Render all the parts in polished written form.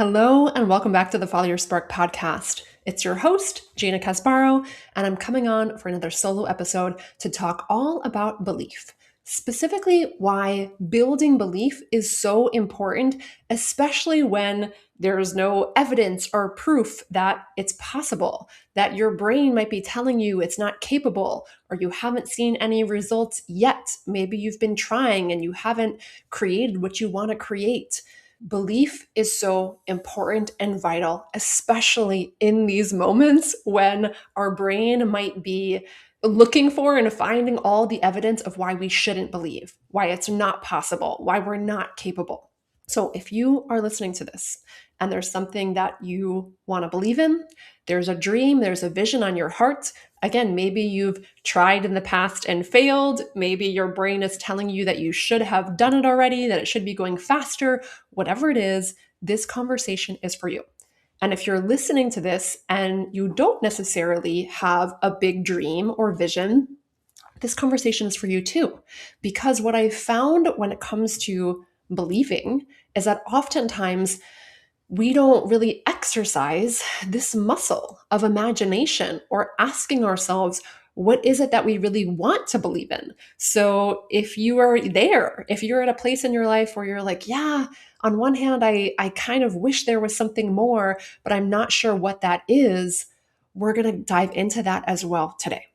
Hello, and welcome back to the Follow Your Spark podcast. It's your host, Gina Casparo, and I'm coming on for another solo episode to talk all about belief. Specifically, why building belief is so important, especially when there's no evidence or proof that it's possible, that your brain might be telling you it's not capable, or you haven't seen any results yet. Maybe you've been trying and you haven't created what you want to create. Belief is so important and vital, especially in these moments when our brain might be looking for and finding all the evidence of why we shouldn't believe, why it's not possible, why we're not capable. So, if you are listening to this and there's something that you want to believe in, there's a dream, there's a vision on your heart. Again, maybe you've tried in the past and failed. Maybe your brain is telling you that you should have done it already, that it should be going faster. Whatever it is, this conversation is for you. And if you're listening to this and you don't necessarily have a big dream or vision, this conversation is for you too. Because what I found when it comes to believing is that oftentimes we don't really exercise this muscle of imagination or asking ourselves, what is it that we really want to believe in? So if you are there, if you're at a place in your life where you're like, yeah, on one hand, I kind of wish there was something more, but I'm not sure what that is, we're going to dive into that as well today.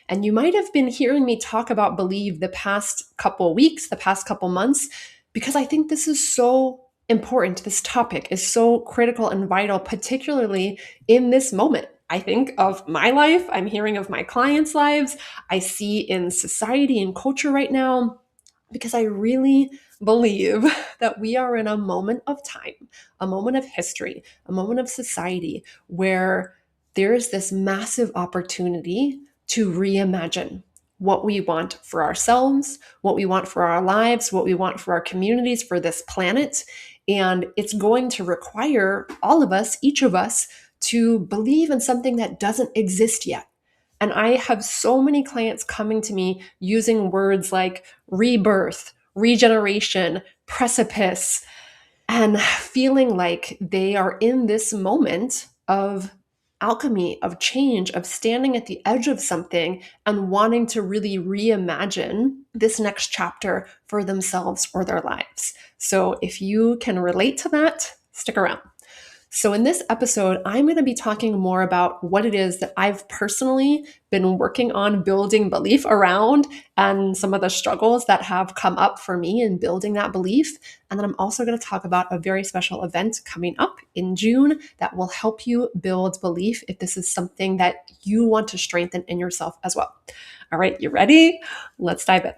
And you might have been hearing me talk about believe the past couple weeks, the past couple months, because I think this is so important. This topic is so critical and vital, particularly in this moment. I think of my life, I'm hearing of my clients' lives, I see in society and culture right now, because I really believe that we are in a moment of time, a moment of history, a moment of society where there is this massive opportunity to reimagine what we want for ourselves, what we want for our lives, what we want for our communities, for this planet. And it's going to require all of us, each of us, to believe in something that doesn't exist yet. And I have so many clients coming to me using words like rebirth, regeneration, precipice, and feeling like they are in this moment of alchemy, of change, of standing at the edge of something and wanting to really reimagine this next chapter for themselves or their lives. So if you can relate to that, stick around. So, in this episode, I'm going to be talking more about what it is that I've personally been working on building belief around and some of the struggles that have come up for me in building that belief. And then I'm also going to talk about a very special event coming up in June that will help you build belief if this is something that you want to strengthen in yourself as well. All right, you ready? Let's dive in.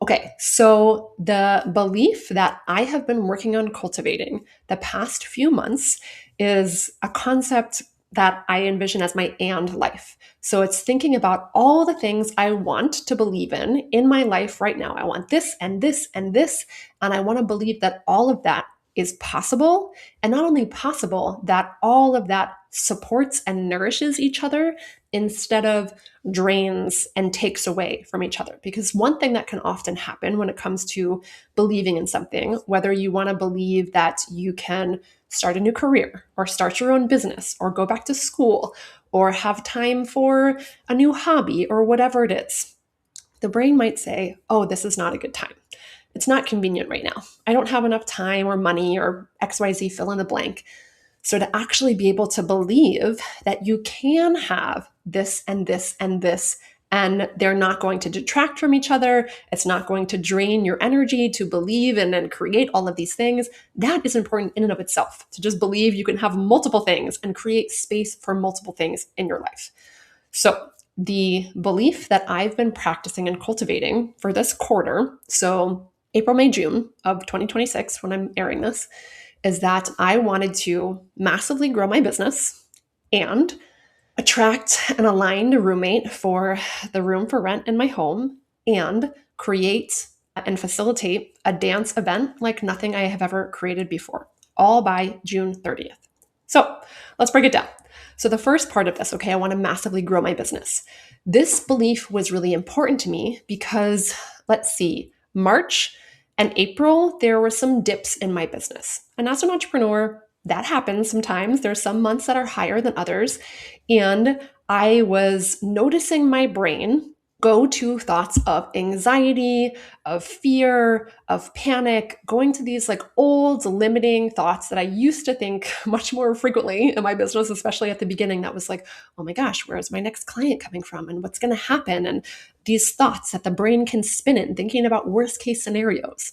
Okay, so the belief that I have been working on cultivating the past few months is a concept that I envision as my and life. So it's thinking about all the things I want to believe in my life right now. I want this and this and this, and I want to believe that all of that is possible. And not only possible, that all of that supports and nourishes each other instead of drains and takes away from each other. Because one thing that can often happen when it comes to believing in something, whether you want to believe that you can start a new career or start your own business or go back to school or have time for a new hobby or whatever it is, the brain might say, oh, this is not a good time. It's not convenient right now. I don't have enough time or money or XYZ, fill in the blank. So to actually be able to believe that you can have this and this and this, and they're not going to detract from each other, it's not going to drain your energy to believe and then create all of these things, that is important in and of itself. To just believe you can have multiple things and create space for multiple things in your life. So the belief that I've been practicing and cultivating for this quarter, so April, May, June of 2026, when I'm airing this, is that I wanted to massively grow my business and attract an aligned roommate for the room for rent in my home and create and facilitate a dance event like nothing I have ever created before, all by June 30th. So let's break it down. So the first part of this, okay, I want to massively grow my business. This belief was really important to me because, let's see, March and April, there were some dips in my business. And as an entrepreneur, that happens sometimes. There's some months that are higher than others. And I was noticing my brain go to thoughts of anxiety, of fear, of panic, going to these like old limiting thoughts that I used to think much more frequently in my business, especially at the beginning. That was like, oh my gosh, where's my next client coming from? And what's going to happen? And these thoughts that the brain can spin in, thinking about worst case scenarios.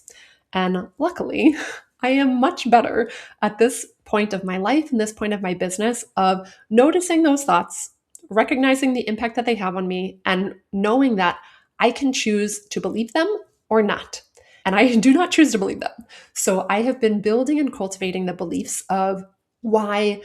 And luckily, I am much better at this point of my life and this point of my business of noticing those thoughts, recognizing the impact that they have on me, and knowing that I can choose to believe them or not. And I do not choose to believe them. So I have been building and cultivating the beliefs of why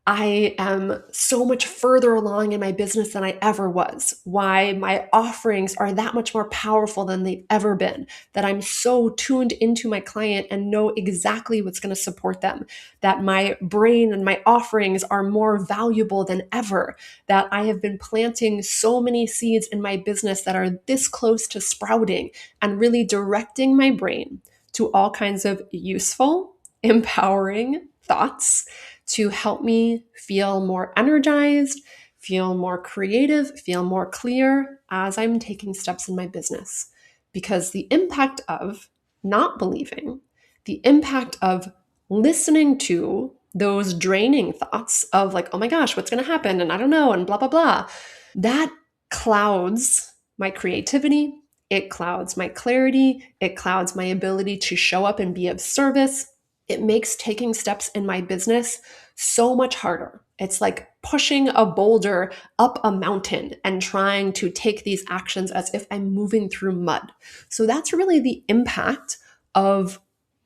I am so much further along in my business than I ever was, why my offerings are that much more powerful than they've ever been, that I'm so tuned into my client and know exactly what's going to support them, that my brain and my offerings are more valuable than ever, that I have been planting so many seeds in my business that are this close to sprouting and really directing my brain to all kinds of useful, empowering thoughts to help me feel more energized, feel more creative, feel more clear as I'm taking steps in my business. Because the impact of not believing, the impact of listening to those draining thoughts of like, oh my gosh, what's going to happen? And I don't know, and blah, blah, blah, that clouds my creativity. It clouds my clarity. It clouds my ability to show up and be of service. It makes taking steps in my business so much harder. It's like pushing a boulder up a mountain and trying to take these actions as if I'm moving through mud. So that's really the impact of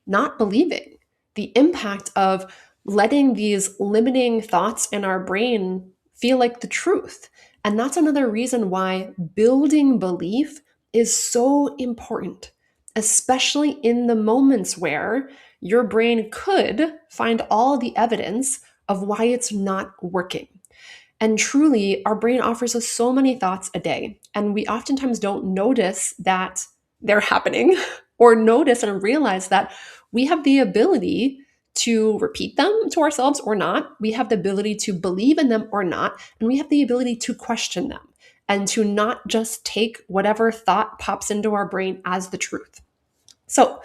not believing, the impact of letting these limiting thoughts in our brain feel like the truth. And that's another reason why building belief is so important, especially in the moments where your brain could find all the evidence of why it's not working. And truly, our brain offers us so many thoughts a day, and we oftentimes don't notice that they're happening or notice and realize that we have the ability to repeat them to ourselves or not. We have the ability to believe in them or not, and we have the ability to question them and to not just take whatever thought pops into our brain as the truth. So,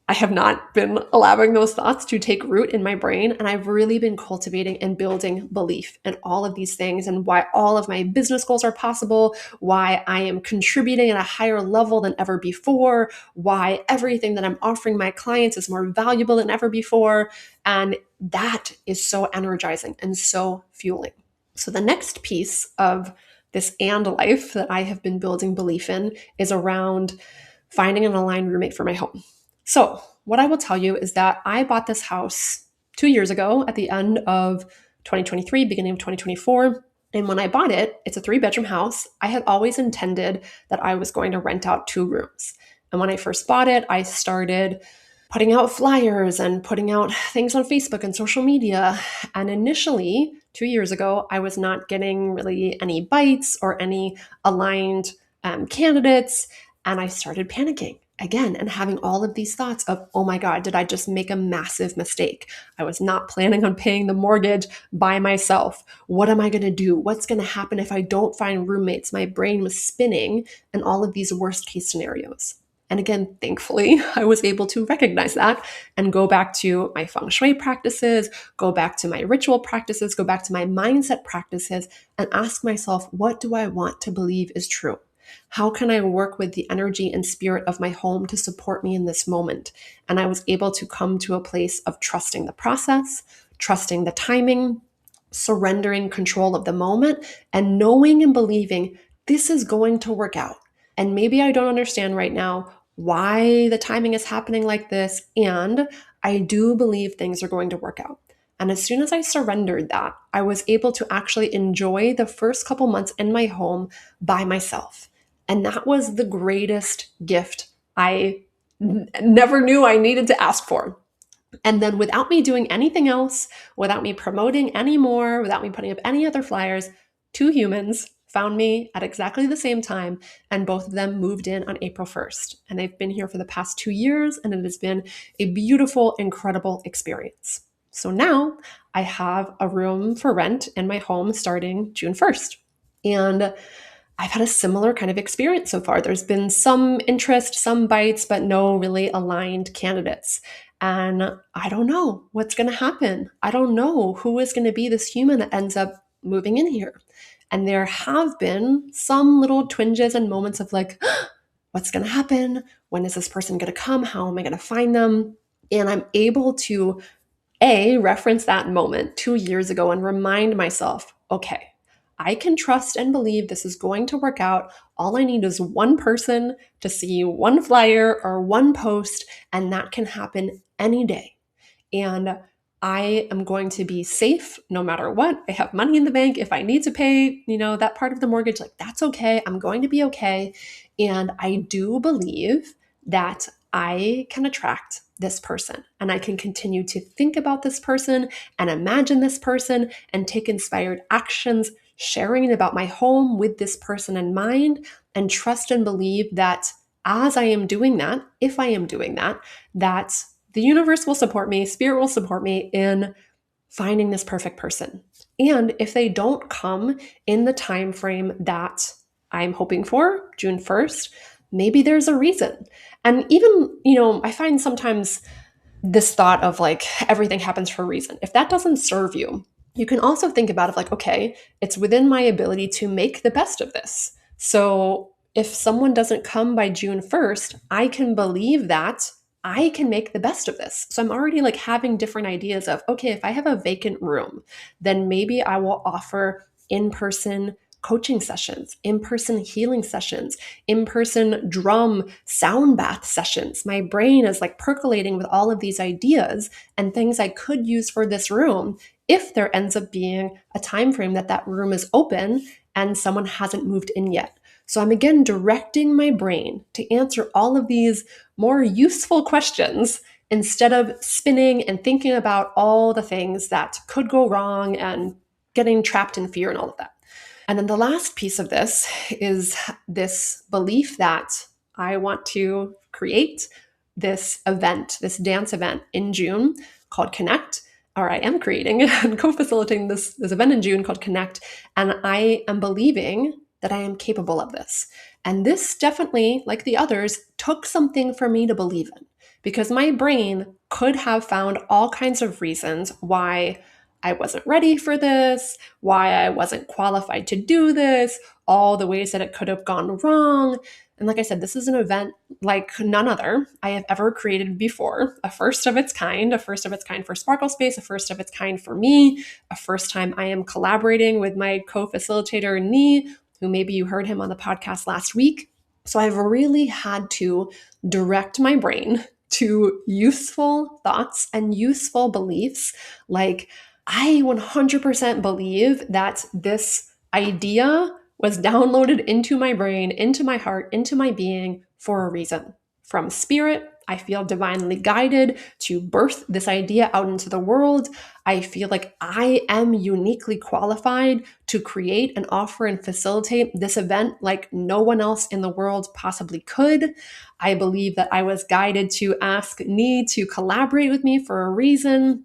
I have not been allowing those thoughts to take root in my brain. And I've really been cultivating and building belief in all of these things and why all of my business goals are possible, why I am contributing at a higher level than ever before, why everything that I'm offering my clients is more valuable than ever before. And that is so energizing and so fueling. So the next piece of this and life that I have been building belief in is around finding an aligned roommate for my home. So, what I will tell you is that I bought this house 2 years ago at the end of 2023, beginning of 2024. And when I bought it, it's a 3-bedroom house. I had always intended that I was going to rent out 2 rooms. And when I first bought it, I started putting out flyers and putting out things on Facebook and social media. And initially, 2 years ago, I was not getting really any bites or any aligned candidates. And I started panicking again and having all of these thoughts of, oh my God, did I just make a massive mistake? I was not planning on paying the mortgage by myself. What am I going to do? What's going to happen if I don't find roommates? My brain was spinning in all of these worst case scenarios. And again, thankfully, I was able to recognize that and go back to my feng shui practices, go back to my ritual practices, go back to my mindset practices, and ask myself, what do I want to believe is true? How can I work with the energy and spirit of my home to support me in this moment? And I was able to come to a place of trusting the process, trusting the timing, surrendering control of the moment, and knowing and believing this is going to work out. And maybe I don't understand right now why the timing is happening like this. And I do believe things are going to work out. And as soon as I surrendered that, I was able to actually enjoy the first couple months in my home by myself. And that was the greatest gift I never knew I needed to ask for. And then without me doing anything else, without me promoting any more, without me putting up any other flyers, 2 humans found me at exactly the same time, and both of them moved in on April 1st. And they've been here for the past 2 years, and it has been a beautiful, incredible experience. So now I have a room for rent in my home starting June 1st. And I've had a similar kind of experience so far. There's been some interest, some bites, but no really aligned candidates. And I don't know what's going to happen. I don't know who is going to be this human that ends up moving in here. And there have been some little twinges and moments of like, what's going to happen? When is this person going to come? How am I going to find them? And I'm able to reference that moment 2 years ago and remind myself, okay, I can trust and believe this is going to work out. All I need is one person to see one flyer or one post, and that can happen any day. And I am going to be safe no matter what. I have money in the bank. If I need to pay, that part of the mortgage, like that's okay. I'm going to be okay. And I do believe that I can attract this person and I can continue to think about this person and imagine this person and take inspired actions, sharing about my home with this person in mind, and trust and believe that as I am doing that, if I am doing that, that the universe will support me, spirit will support me in finding this perfect person. And if they don't come in the time frame that I'm hoping for, June 1st, maybe there's a reason. And even, I find sometimes this thought of like everything happens for a reason. If that doesn't serve you, you can also think about it like, okay, it's within my ability to make the best of this. So if someone doesn't come by June 1st, I can believe that I can make the best of this. So I'm already like having different ideas of, okay, if I have a vacant room, then maybe I will offer in-person coaching sessions, in-person healing sessions, in-person drum sound bath sessions. My brain is like percolating with all of these ideas and things I could use for this room if there ends up being a time frame that room is open and someone hasn't moved in yet. So I'm again directing my brain to answer all of these more useful questions instead of spinning and thinking about all the things that could go wrong and getting trapped in fear and all of that. And then the last piece of this is this belief that I want to create this event, this dance event in June called Connect, or I am creating and co-facilitating this event in June called Connect. And I am believing that I am capable of this. And this definitely, like the others, took something for me to believe in because my brain could have found all kinds of reasons why I wasn't ready for this, why I wasn't qualified to do this, all the ways that it could have gone wrong. And like I said, this is an event like none other I have ever created before, a first of its kind for Sparkle Space, a first of its kind for me, a first time I am collaborating with my co-facilitator, Nee, who maybe you heard him on the podcast last week. So I've really had to direct my brain to useful thoughts and useful beliefs. Like, I 100% believe that this idea was downloaded into my brain, into my heart, into my being for a reason. From spirit, I feel divinely guided to birth this idea out into the world. I feel like I am uniquely qualified to create and offer and facilitate this event like no one else in the world possibly could. I believe that I was guided to ask Nee to collaborate with me for a reason.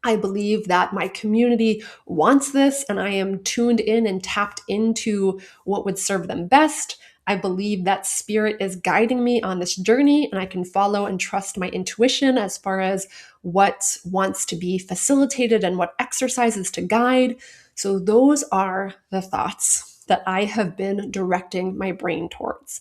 I believe that my community wants this and I am tuned in and tapped into what would serve them best. I believe that spirit is guiding me on this journey and I can follow and trust my intuition as far as what wants to be facilitated and what exercises to guide. So those are the thoughts that I have been directing my brain towards.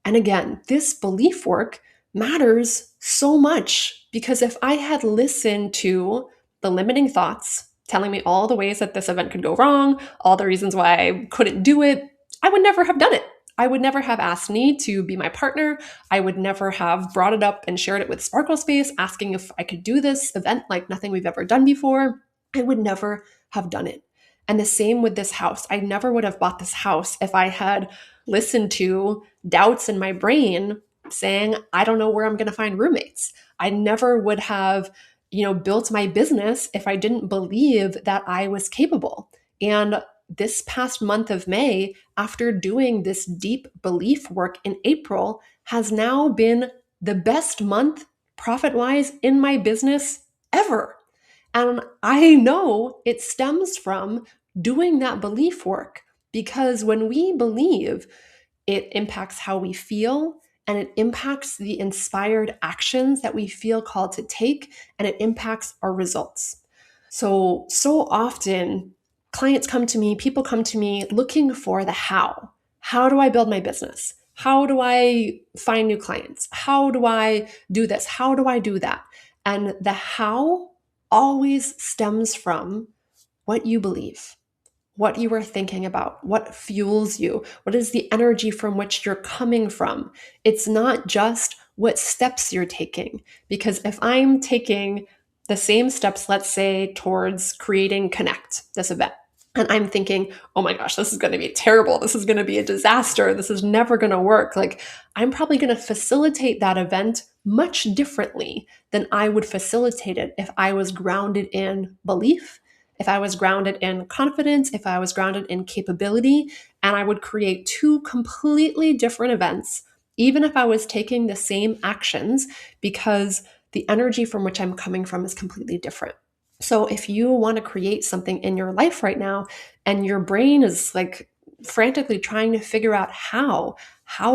And again, this belief work matters so much because if I had listened to the limiting thoughts telling me all the ways that this event could go wrong, all the reasons why I couldn't do it, I would never have done it. I would never have asked Nee to be my partner. I would never have brought it up and shared it with Sparkle Space, asking if I could do this event like nothing we've ever done before. I would never have done it. And the same with this house. I never would have bought this house if I had listened to doubts in my brain saying, I don't know where I'm going to find roommates. I never would have built my business if I didn't believe that I was capable. And this past month of May, after doing this deep belief work in April, has now been the best month profit-wise in my business ever. And I know it stems from doing that belief work, because when we believe, it impacts how we feel, and it impacts the inspired actions that we feel called to take, and it impacts our results. So often clients come to me, people come to me looking for the how. How do I build my business? How do I find new clients? How do I do this? How do I do that? And the how always stems from what you believe, what you are thinking about, what fuels you, what is the energy from which you're coming from. It's not just what steps you're taking. Because if I'm taking the same steps, let's say, towards creating Connect, this event, and I'm thinking, oh my gosh, this is going to be terrible. This is going to be a disaster. This is never going to work. Like, I'm probably going to facilitate that event much differently than I would facilitate it if I was grounded in belief, if I was grounded in confidence, if I was grounded in capability, and I would create two completely different events, even if I was taking the same actions, because the energy from which I'm coming from is completely different. So if you want to create something in your life right now and your brain is like frantically trying to figure out how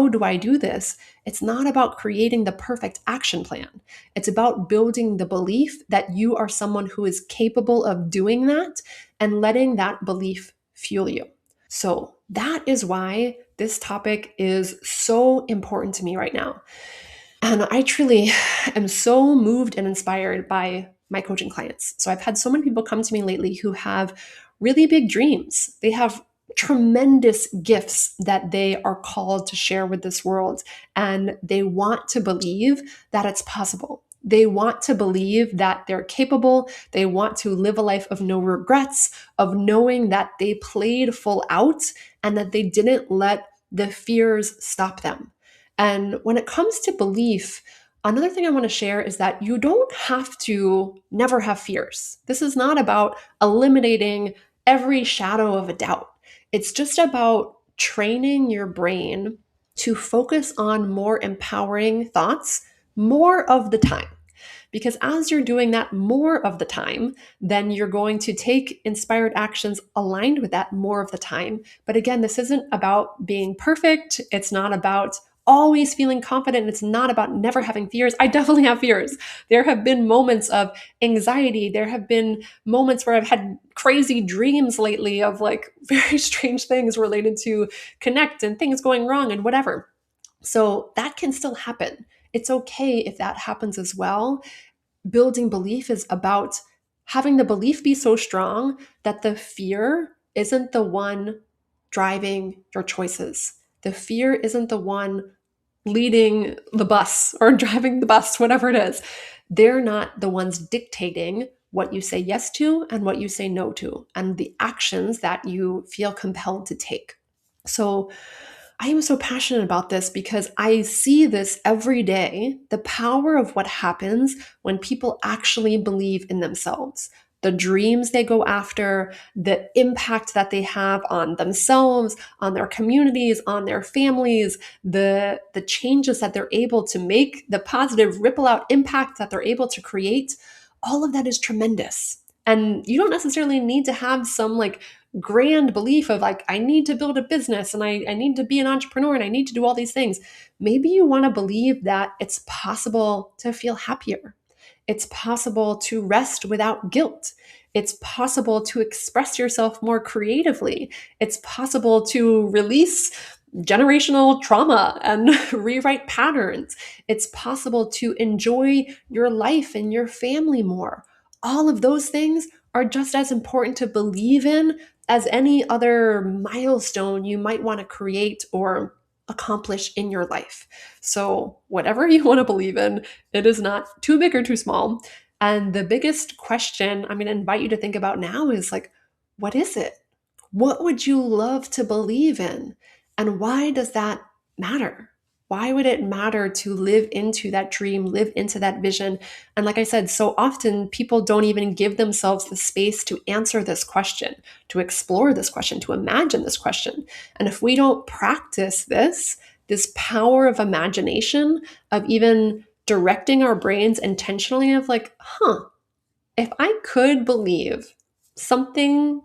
do I do this? It's not about creating the perfect action plan. It's about building the belief that you are someone who is capable of doing that and letting that belief fuel you. So that is why this topic is so important to me right now. And I truly am so moved and inspired by my coaching clients. So I've had so many people come to me lately who have really big dreams. They have tremendous gifts that they are called to share with this world. And they want to believe that it's possible. They want to believe that they're capable. They want to live a life of no regrets, of knowing that they played full out and that they didn't let the fears stop them. And when it comes to belief, another thing I want to share is that you don't have to never have fears. This is not about eliminating every shadow of a doubt. It's just about training your brain to focus on more empowering thoughts more of the time. Because as you're doing that more of the time, then you're going to take inspired actions aligned with that more of the time. But again, this isn't about being perfect. It's not about always feeling confident. It's not about never having fears. I definitely have fears. There have been moments of anxiety. There have been moments where I've had crazy dreams lately of like very strange things related to Connect and things going wrong and whatever. So that can still happen. It's okay if that happens as well. Building belief is about having the belief be so strong that the fear isn't the one driving your choices. The fear isn't the one leading the bus or driving the bus, whatever it is. They're not the ones dictating what you say yes to and what you say no to, and the actions that you feel compelled to take. So, I am so passionate about this because I see this every day, the power of what happens when people actually believe in themselves, the dreams they go after, the impact that they have on themselves, on their communities, on their families, the changes that they're able to make, the positive ripple out impact that they're able to create. All of that is tremendous. And you don't necessarily need to have some like grand belief of like, I need to build a business and I need to be an entrepreneur and I need to do all these things. Maybe you want to believe that it's possible to feel happier. It's possible to rest without guilt. It's possible to express yourself more creatively. It's possible to release generational trauma and rewrite patterns. It's possible to enjoy your life and your family more. All of those things are just as important to believe in as any other milestone you might want to create or accomplish in your life. So, whatever you want to believe in, it is not too big or too small. And the biggest question I'm going to invite you to think about now is like, what is it? What would you love to believe in? And why does that matter? Why would it matter to live into that dream, live into that vision? And like I said, so often people don't even give themselves the space to answer this question, to explore this question, to imagine this question. And if we don't practice this power of imagination, of even directing our brains intentionally, of like, if I could believe something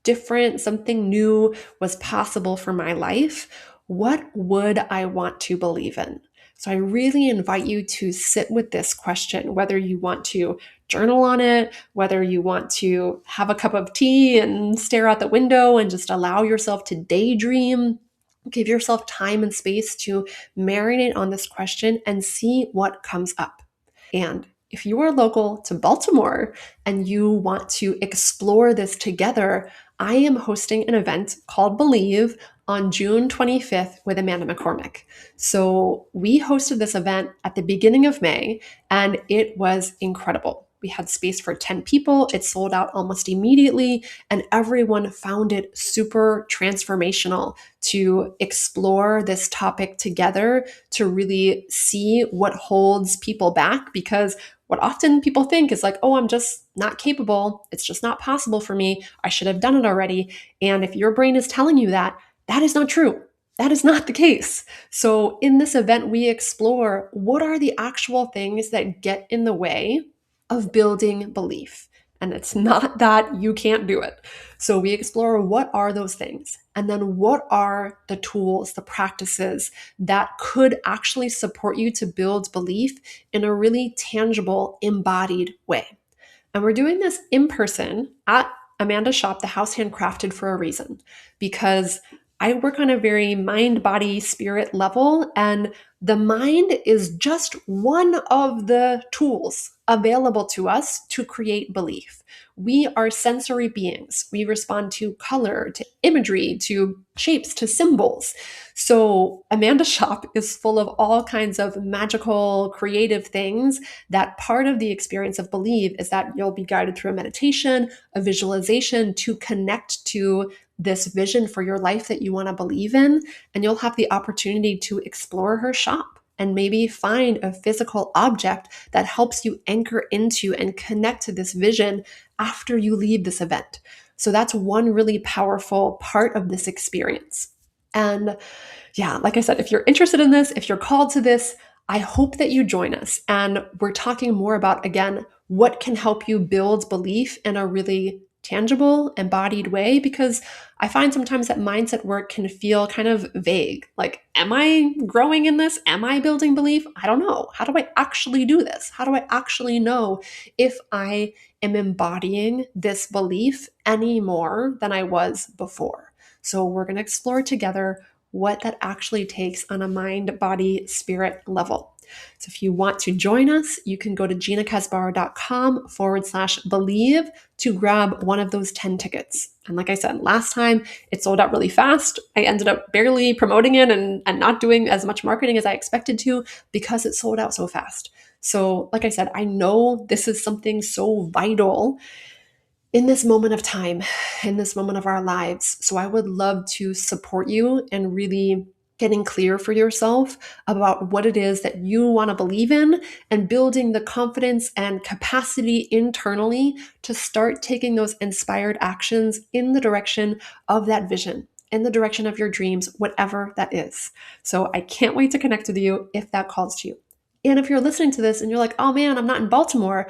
different, something new was possible for my life, what would I want to believe in? So I really invite you to sit with this question, whether you want to journal on it, whether you want to have a cup of tea and stare out the window and just allow yourself to daydream. Give yourself time and space to marinate on this question and see what comes up. And if you are local to Baltimore and you want to explore this together, I am hosting an event called Believe on June 25th with Amanda McCormick. So we hosted this event at the beginning of May, and it was incredible. We had space for 10 people. It sold out almost immediately, and everyone found it super transformational to explore this topic together, to really see what holds people back. Because what often people think is like, oh, I'm just not capable. It's just not possible for me. I should have done it already. And if your brain is telling you that, that is not true. That is not the case. So, in this event, we explore what are the actual things that get in the way of building belief. And it's not that you can't do it. So, we explore what are those things, and then what are the tools, the practices that could actually support you to build belief in a really tangible, embodied way. And we're doing this in person at Amanda's shop, The House Handcrafted, for a reason, because I work on a very mind, body, spirit level, and the mind is just one of the tools available to us to create belief. We are sensory beings. We respond to color, to imagery, to shapes, to symbols. So, Amanda's shop is full of all kinds of magical, creative things that part of the experience of Believe is that you'll be guided through a meditation, a visualization to connect to this vision for your life that you want to believe in. And you'll have the opportunity to explore her shop and maybe find a physical object that helps you anchor into and connect to this vision after you leave this event. So that's one really powerful part of this experience. And yeah, like I said, if you're interested in this, if you're called to this, I hope that you join us. And we're talking more about, again, what can help you build belief in a really tangible, embodied way, because I find sometimes that mindset work can feel kind of vague. Like, am I growing in this? Am I building belief? I don't know. How do I actually do this? How do I actually know if I am embodying this belief any more than I was before? So we're going to explore together what that actually takes on a mind, body, spirit level. So if you want to join us, you can go to ginakasbaro.com/believe to grab one of those 10 tickets. And like I said, last time it sold out really fast. I ended up barely promoting it and not doing as much marketing as I expected to because it sold out so fast. So like I said, I know this is something so vital in this moment of time, in this moment of our lives. So I would love to support you and really getting clear for yourself about what it is that you want to believe in and building the confidence and capacity internally to start taking those inspired actions in the direction of that vision, in the direction of your dreams, whatever that is. So I can't wait to connect with you if that calls to you. And if you're listening to this and you're like, oh man, I'm not in Baltimore,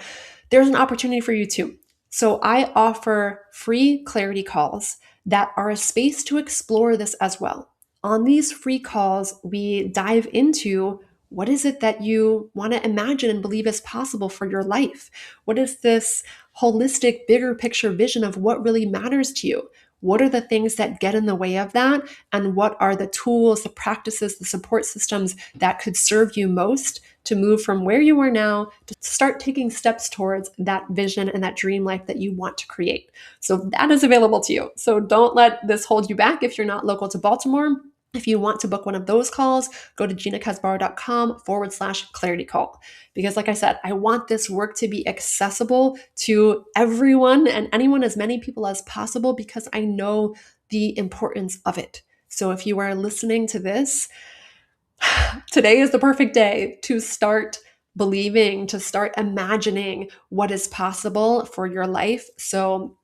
there's an opportunity for you too. So I offer free clarity calls that are a space to explore this as well. On these free calls, we dive into what is it that you want to imagine and believe is possible for your life? What is this holistic, bigger picture vision of what really matters to you? What are the things that get in the way of that? And what are the tools, the practices, the support systems that could serve you most to move from where you are now to start taking steps towards that vision and that dream life that you want to create? So that is available to you. So don't let this hold you back if you're not local to Baltimore. If you want to book one of those calls, go to ginakasbaro.com/clarity call. Because like I said, I want this work to be accessible to everyone and anyone, as many people as possible, because I know the importance of it. So if you are listening to this, today is the perfect day to start believing, to start imagining what is possible for your life. So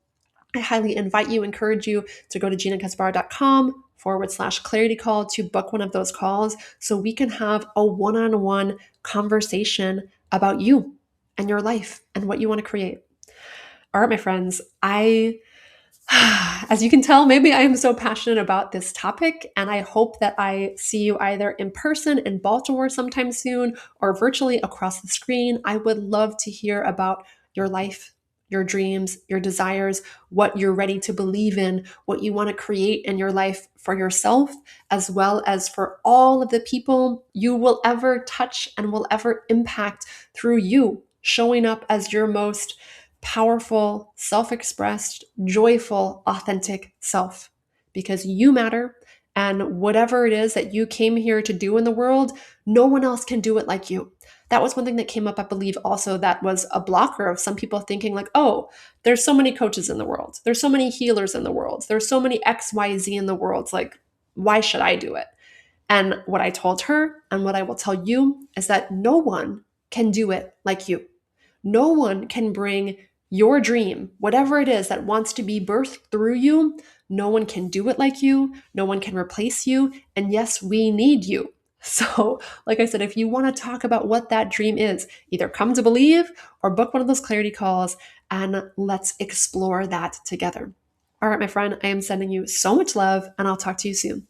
I highly invite you, encourage you to go to ginakasbaro.com/clarity call to book one of those calls so we can have a one-on-one conversation about you and your life and what you want to create. All right, my friends, as you can tell, maybe I am so passionate about this topic, and I hope that I see you either in person in Baltimore sometime soon or virtually across the screen. I would love to hear about your life, your dreams, your desires, what you're ready to believe in, what you want to create in your life for yourself, as well as for all of the people you will ever touch and will ever impact through you showing up as your most powerful, self expressed, joyful, authentic self because you matter. And whatever it is that you came here to do in the world, no one else can do it like you. That was one thing that came up, I believe, also that was a blocker of some people thinking, like, oh, there's so many coaches in the world. There's so many healers in the world. There's so many XYZ in the world. Like, why should I do it? And what I told her and what I will tell you is that no one can do it like you. No one can bring your dream, whatever it is that wants to be birthed through you. No one can do it like you. No one can replace you. And yes, we need you. So, like I said, if you want to talk about what that dream is, either come to believe or book one of those clarity calls and let's explore that together. All right, my friend, I am sending you so much love and I'll talk to you soon.